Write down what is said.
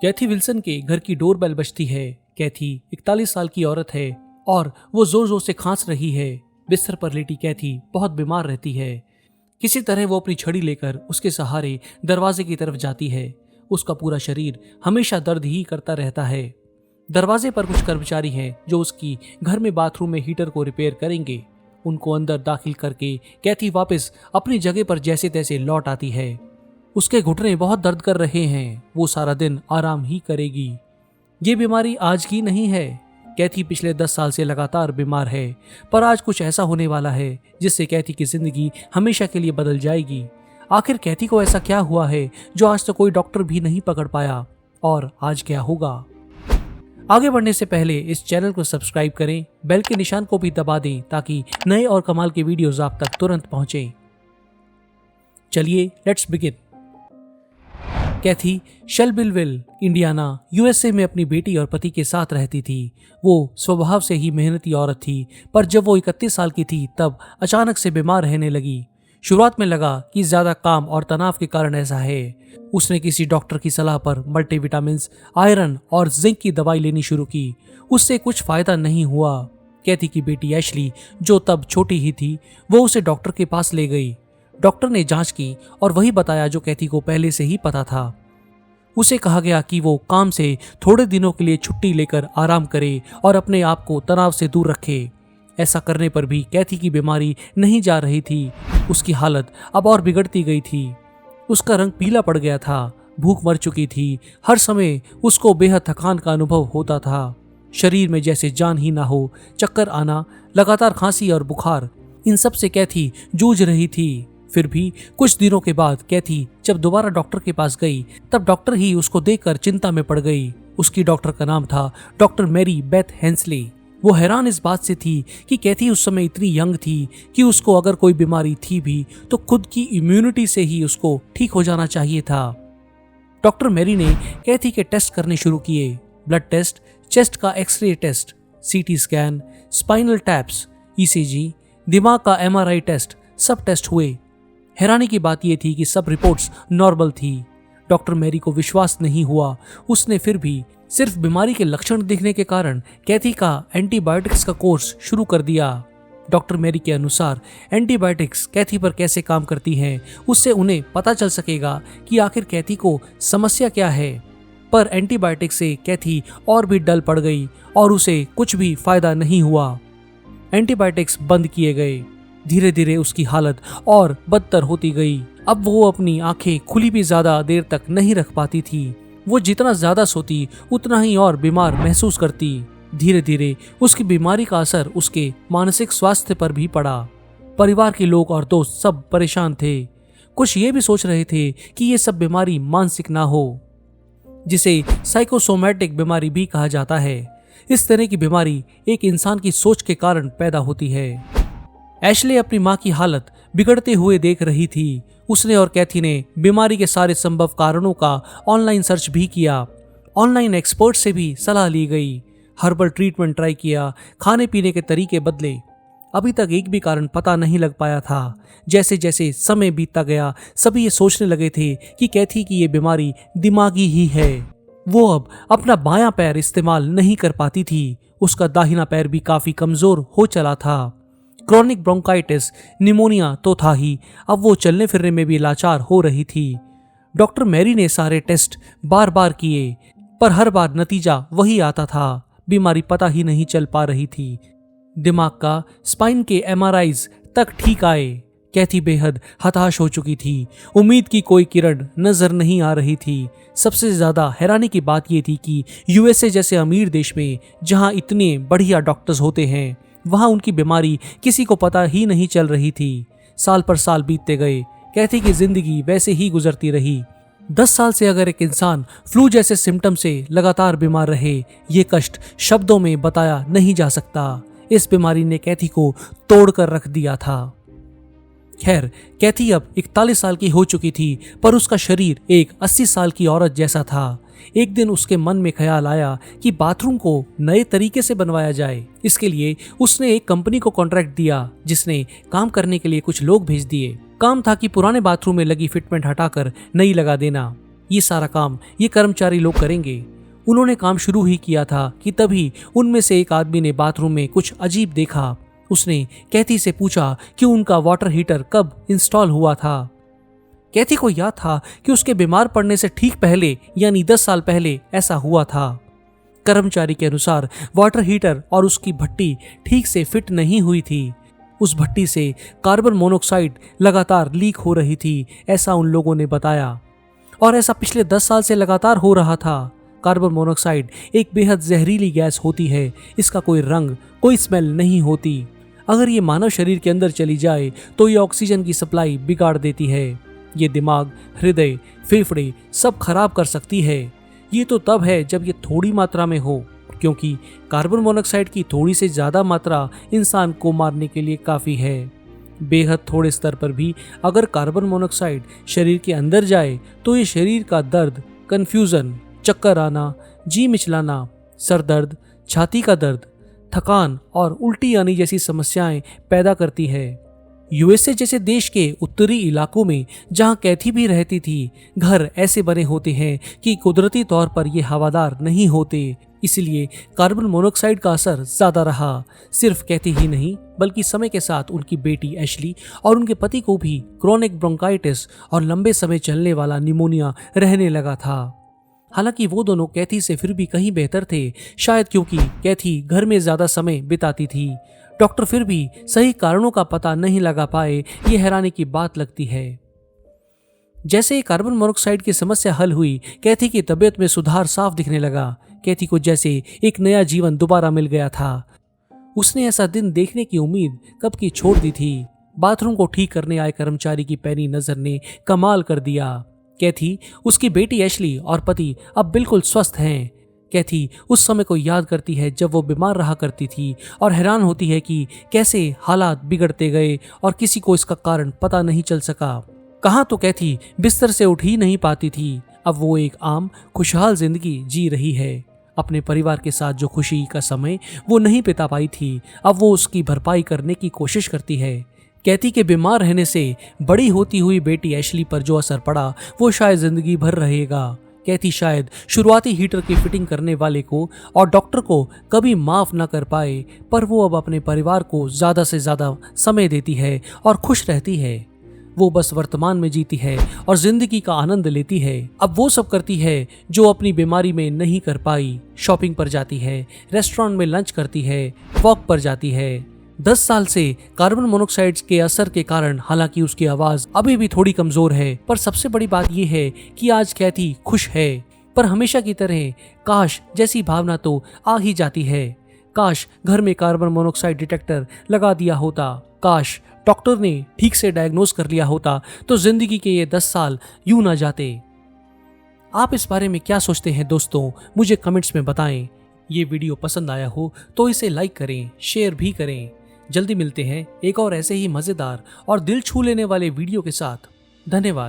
कैथी Wilson के घर की डोरबेल बजती है। कैथी 41 साल की औरत है और वो जोर जोर से खांस रही है। बिस्तर पर लेटी कैथी बहुत बीमार रहती है। किसी तरह वो अपनी छड़ी लेकर उसके सहारे दरवाजे की तरफ जाती है। उसका पूरा शरीर हमेशा दर्द ही करता रहता है। दरवाजे पर कुछ कर्मचारी हैं जो उसकी घर में बाथरूम में हीटर को रिपेयर करेंगे। उनको अंदर दाखिल करके कैथी वापस अपनी जगह पर जैसे तैसे लौट आती है। उसके घुटने बहुत दर्द कर रहे हैं। वो सारा दिन आराम ही करेगी। ये बीमारी आज की नहीं है। कैथी पिछले 10 साल से लगातार बीमार है, पर आज कुछ ऐसा होने वाला है जिससे कैथी की जिंदगी हमेशा के लिए बदल जाएगी। आखिर कैथी को ऐसा क्या हुआ है जो आज तक कोई डॉक्टर भी नहीं पकड़ पाया, और आज क्या होगा? आगे बढ़ने से पहले इस चैनल को सब्सक्राइब करें, बेल के निशान को भी दबा दें ताकि नए और कमाल के वीडियोस आप तक तुरंत पहुंचे। चलिए let's begin. Kathy Shelbyville, Indiana, USA में अपनी बेटी और पति के साथ रहती थी। वो स्वभाव से ही मेहनती औरत थी, पर जब वो 31 साल की थी तब अचानक से बीमार रहने लगी। शुरुआत में लगा कि ज्यादा काम और तनाव के कारण ऐसा है। उसने किसी डॉक्टर की सलाह पर मल्टीविटामिन्स, आयरन और जिंक की दवाई लेनी शुरू की। उससे कुछ फायदा नहीं हुआ। कैथी की बेटी एशली, जो तब छोटी ही थी, वो उसे डॉक्टर के पास ले गई। डॉक्टर ने जांच की और वही बताया जो कैथी को पहले से ही पता था। उसे कहा गया कि वो काम से थोड़े दिनों के लिए छुट्टी लेकर आराम करे और अपने आप को तनाव से दूर रखे। ऐसा करने पर भी कैथी की बीमारी नहीं जा रही थी। उसकी हालत अब और बिगड़ती गई थी। उसका रंग पीला पड़ गया था, भूख मर चुकी थी। हर समय उसको बेहद थकान का अनुभव होता था। शरीर में जैसे जान ही ना हो, चक्कर आना, लगातार खांसी और बुखार, इन सब से कैथी जूझ रही थी। फिर भी कुछ दिनों के बाद कैथी जब दोबारा डॉक्टर के पास गई, तब डॉक्टर ही उसको देखकर चिंता में पड़ गई। उसकी डॉक्टर का नाम था डॉक्टर मैरी बेथ हेंसले। वो हैरान इस बात से थी कि कैथी उस समय इतनी यंग थी कि उसको अगर कोई बीमारी थी भी तो खुद की इम्यूनिटी से ही उसको ठीक हो जाना चाहिए था। डॉक्टर मैरी ने कैथी के टेस्ट करने शुरू किए। ब्लड टेस्ट, चेस्ट का X ray test, CT scan, spinal taps, ECG, दिमाग का एमआरआई टेस्ट, सब टेस्ट हुए। हैरानी की बात यह थी कि सब रिपोर्ट्स नॉर्मल थी। डॉक्टर मैरी को विश्वास नहीं हुआ। उसने फिर भी सिर्फ बीमारी के लक्षण दिखने के कारण कैथी का एंटीबायोटिक्स का कोर्स शुरू कर दिया। डॉक्टर मैरी के अनुसार एंटीबायोटिक्स कैथी पर कैसे काम करती हैं, उससे उन्हें पता चल सकेगा कि आखिर कैथी को समस्या क्या है। पर एंटीबायोटिक्स से कैथी और भी डल पड़ गई और उसे कुछ भी फायदा नहीं हुआ। एंटीबायोटिक्स बंद किए गए। धीरे धीरे उसकी हालत और बदतर होती गई। अब वो अपनी आंखें खुली भी ज्यादा देर तक नहीं रख पाती थी। वो जितना ज्यादा सोती उतना ही और बीमार महसूस करती। धीरे धीरे उसकी बीमारी का असर उसके मानसिक स्वास्थ्य पर भी पड़ा। परिवार के लोग और दोस्त सब परेशान थे। कुछ ये भी सोच रहे थे कि ये सब बीमारी मानसिक ना हो, जिसे साइकोसोमैटिक बीमारी भी कहा जाता है। इस तरह की बीमारी एक इंसान की सोच के कारण पैदा होती है। एशले अपनी मां की हालत बिगड़ते हुए देख रही थी। उसने और कैथी ने बीमारी के सारे संभव कारणों का ऑनलाइन सर्च भी किया। ऑनलाइन एक्सपर्ट से भी सलाह ली गई। हर्बल ट्रीटमेंट ट्राई किया, खाने पीने के तरीके बदले। अभी तक एक भी कारण पता नहीं लग पाया था। जैसे जैसे समय बीतता गया, सभी ये सोचने लगे थे कि कैथी की ये बीमारी दिमागी ही है। वो अब अपना बायां पैर इस्तेमाल नहीं कर पाती थी। उसका दाहिना पैर भी काफी कमजोर हो चला था। क्रॉनिक ब्रोंकाइटिस, निमोनिया तो था ही, अब वो चलने फिरने में भी लाचार हो रही थी। डॉक्टर मैरी ने सारे टेस्ट बार बार किए, पर हर बार नतीजा वही आता था। बीमारी पता ही नहीं चल पा रही थी। दिमाग का, स्पाइन के एमआरआईज तक ठीक आए। कैथी बेहद हताश हो चुकी थी। उम्मीद की कोई किरण नजर नहीं आ रही थी। सबसे ज्यादा हैरानी की बात यह थी कि यूएसए जैसे अमीर देश में, जहां इतने बढ़िया डॉक्टर्स होते हैं, वहां उनकी बीमारी किसी को पता ही नहीं चल रही थी। साल पर साल बीतते गए। कैथी की जिंदगी वैसे ही गुजरती रही। 10 साल से अगर एक इंसान फ्लू जैसे सिम्टम से लगातार बीमार रहे, ये कष्ट शब्दों में बताया नहीं जा सकता। इस बीमारी ने कैथी को तोड़कर रख दिया था। खैर, कैथी अब 41 साल की हो चुकी थी, पर उसका शरीर एक 80 साल की औरत जैसा था। एक दिन उसके मन में ख्याल आया कि बाथरूम को नए तरीके से बनवाया जाए। इसके लिए उसने एक कंपनी को कॉन्ट्रैक्ट दिया, जिसने काम करने के लिए कुछ लोग भेज दिए। काम था कि पुराने बाथरूम में लगी फिटमेंट हटाकर नई लगा देना। ये सारा काम ये कर्मचारी लोग करेंगे। उन्होंने काम शुरू ही किया था कि तभी उनमें से एक आदमी ने बाथरूम में कुछ अजीब देखा। उसने कैथी से पूछा कि उनका वाटर हीटर कब इंस्टॉल हुआ था। कैथी को याद था कि उसके बीमार पड़ने से ठीक पहले यानी 10 साल पहले ऐसा हुआ था। कर्मचारी के अनुसार वाटर हीटर और उसकी भट्टी ठीक से फिट नहीं हुई थी। उस भट्टी से कार्बन मोनोऑक्साइड लगातार लीक हो रही थी, ऐसा उन लोगों ने बताया। और ऐसा पिछले 10 साल से लगातार हो रहा था। कार्बन मोनोऑक्साइड एक बेहद जहरीली गैस होती है। इसका कोई रंग, कोई स्मेल नहीं होती। अगर ये मानव शरीर के अंदर चली जाए तो ये ऑक्सीजन की सप्लाई बिगाड़ देती है। ये दिमाग, हृदय, फेफड़े सब खराब कर सकती है। ये तो तब है जब ये थोड़ी मात्रा में हो, क्योंकि कार्बन मोनोऑक्साइड की थोड़ी से ज़्यादा मात्रा इंसान को मारने के लिए काफ़ी है। बेहद थोड़े स्तर पर भी अगर कार्बन मोनोऑक्साइड शरीर के अंदर जाए तो ये शरीर का दर्द, कन्फ्यूज़न, चक्कर आना, जी मिचलाना, सर दर्द, छाती का दर्द, थकान और उल्टी आने जैसी समस्याएं पैदा करती है। यूएसए जैसे देश के उत्तरी इलाकों में जहां कैथी भी रहती थी, घर ऐसे बने होते हैं कि कुदरती तौर पर ये हवादार नहीं होते। इसलिए कार्बन मोनोऑक्साइड का असर ज्यादा रहा। सिर्फ कैथी ही नहीं बल्कि समय के साथ उनकी बेटी एशली और उनके पति को भी क्रोनिक ब्रोंकाइटिस और लंबे समय चलने वाला निमोनिया रहने लगा था। हालांकि वो दोनों कैथी से फिर भी कहीं बेहतर थे, शायद क्योंकि कैथी घर में ज्यादा समय बिताती थी। डॉक्टर फिर भी सही कारणों का पता नहीं लगा पाए। ये हैरानी की बात लगती है। जैसे ही कार्बन मोनोऑक्साइड की समस्या हल हुई, कैथी की तबीयत में सुधार साफ दिखने लगा। कैथी को जैसे एक नया जीवन दोबारा मिल गया था। उसने ऐसा दिन देखने की उम्मीद कब की छोड़ दी थी। बाथरूम को ठीक करने आए कर्मचारी की पैनी नजर ने कमाल कर दिया। कैथी, उसकी बेटी एशली और पति अब बिल्कुल स्वस्थ हैं। कैथी उस समय को याद करती है जब वो बीमार रहा करती थी और हैरान होती है कि कैसे हालात बिगड़ते गए और किसी को इसका कारण पता नहीं चल सका। कहाँ तो कैथी बिस्तर से उठ ही नहीं पाती थी। अब वो एक आम खुशहाल जिंदगी जी रही है। अपने परिवार के साथ जो खुशी का समय वो नहीं बिता पाई थी, अब वो उसकी भरपाई करने की कोशिश करती है। कैथी के बीमार रहने से बड़ी होती हुई बेटी एशली पर जो असर पड़ा वो शायद जिंदगी भर रहेगा। कैथी शायद शुरुआती हीटर की फिटिंग करने वाले को और डॉक्टर को कभी माफ न कर पाए, पर वो अब अपने परिवार को ज्यादा से ज्यादा समय देती है और खुश रहती है। वो बस वर्तमान में जीती है और जिंदगी का आनंद लेती है। अब वो सब करती है जो अपनी बीमारी में नहीं कर पाई। शॉपिंग पर जाती है, रेस्टोरेंट में लंच करती है, वॉक पर जाती है। 10 साल से कार्बन मोनोऑक्साइड के असर के कारण हालांकि उसकी आवाज अभी भी थोड़ी कमजोर है, पर सबसे बड़ी बात यह है कि आज कैथी खुश है। पर हमेशा की तरह काश जैसी भावना तो आ ही जाती है। काश घर में कार्बन मोनोऑक्साइड डिटेक्टर लगा दिया होता। काश डॉक्टर ने ठीक से डायग्नोज कर लिया होता तो जिंदगी के ये 10 साल यूं ना जाते। आप इस बारे में क्या सोचते हैं दोस्तों, मुझे कमेंट्स में बताएं। ये वीडियो पसंद आया हो तो इसे लाइक करें, शेयर भी करें। जल्दी मिलते हैं एक और ऐसे ही मजेदार और दिल छू लेने वाले वीडियो के साथ। धन्यवाद।